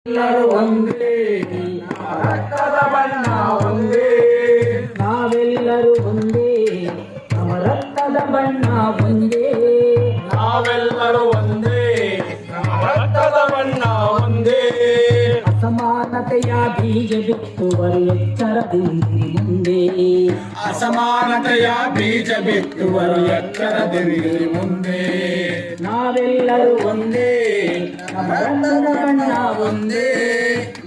ಎಲ್ಲರೂ ಒಂದೇ ರಕ್ತದ ಬಣ್ಣ ಒಂದೇ ನಾವೆಲ್ಲರೂ ಒಂದೇ ನಮ್ಮ ರಕ್ತದ ಬಣ್ಣ ಒಂದೇ ನಾವೆಲ್ಲರೂ ಒಂದೇ ನಮ್ಮ ರಕ್ತದ ಬಣ್ಣ ಒಂದೇ ಅಸಮಾನತೆಯ ಬೀಜ ಬಿತ್ತುವರು ಎಚ್ಚರದಿಂದ ಮುಂದೆ ಅಸಮಾನತೆಯ ಬೀಜ ಬಿತ್ತುವರು ಎಚ್ಚರದಿರಲಿ ಮುಂದೆ ನಾವೆಲ್ಲರೂ ಒಂದೇ ನಮ್ಮ ರಕ್ತದ ಬಣ್ಣ ಒಂದೇ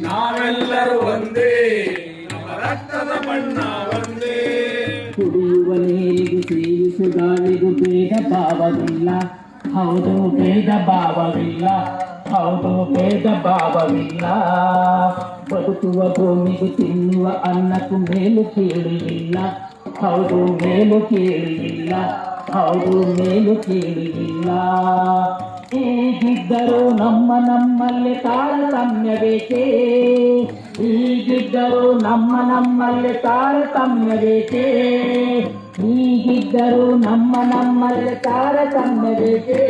ನಾವೆಲ್ಲರೂ ಒಂದೇ ನಮ್ಮ ರಕ್ತದ ಬಣ್ಣ ಒಂದೇ ಕುಡಿಯುವ ನೀರಿಗೂ ಸೇವಿಸು ಗಾಳಿಗೂ ಭೇದ ಭಾವವಿಲ್ಲ ಹೌದು ಭೇದ ಭಾವವಿಲ್ಲ ಹೌದು ಭೇದ ಭಾವವಿಲ್ಲ ಬದುಕುವ ಭೂಮಿಗೂ ತಿನ್ನುವ ಅನ್ನಕ್ಕೂ ಮೇಲು ಕೀಳಿಲ್ಲ ಹೌದು ಮೇಲು ಕೀಳಿಲ್ಲ ಹೌದು ಮೇಲು ಕೀಳಿಲ್ಲ ಹೀಗಿದ್ದರೂ ನಮ್ಮಲ್ಲಿ ತಾರತಮ್ಯ ಬೇಕೇ ಹೀಗಿದ್ದರೂ ನಮ್ಮಲ್ಲಿ ತಾರತಮ್ಯ ಬೇಕೇ ಹೀಗಿದ್ದರೂ ನಮ್ಮಲ್ಲಿ ತಾರತಮ್ಯ ಬೇಕೇ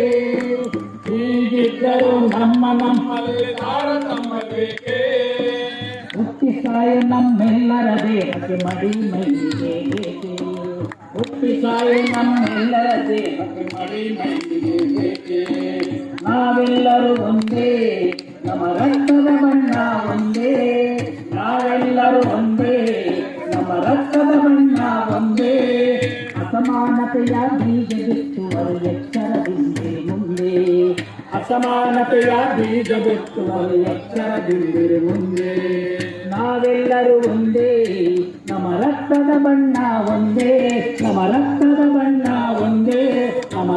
ಹೀಗಿದ್ದರೂ ನಮ್ಮಲ್ಲಿ ತಾರತಮ್ಯ ಬೇಕೇ ಹುಟ್ಟಿ ಸಾಯ ನಮ್ಮೆಲ್ಲರ ದೇಹಕ್ಕೆ ಮಡಿ ಮೈಲಿಗೆ ಬೇಕೇ ಹುಟ್ಟಿ ಸಾಯ ನಮ್ಮೆಲ್ಲರ ದೇಹಕ್ಕೆ ಮಡಿ ಮೈಲಿಗೆ ಬೇಕೇ ನಾವೆಲ್ಲರೂ ಒಂದೇ ನಮ್ಮ ರಕ್ತದ ಬಣ್ಣ ಒಂದೇ ನಾವೆಲ್ಲರೂ ಒಂದೇ ನಮ್ಮ ರಕ್ತದ ಬಣ್ಣ ಒಂದೇ ಅಸಮಾನತೆಯ ಬೀಜ ಬಿತ್ತುವರು ಎಚ್ಚರದಿಂದ ಮುಂದೆ ಅಸಮಾನತೆಯ ಬೀಜ ಬಿತ್ತುವರು ಎಚ್ಚರದಿಂದ ಮುಂದೆ ನಾವೆಲ್ಲರೂ ಒಂದೇ ನಮ್ಮ ರಕ್ತದ ಬಣ್ಣ ಒಂದೇ ನಮ್ಮ ರಕ್ತದ ಬಣ್ಣ ಒಂದೇ ನಮ್ಮ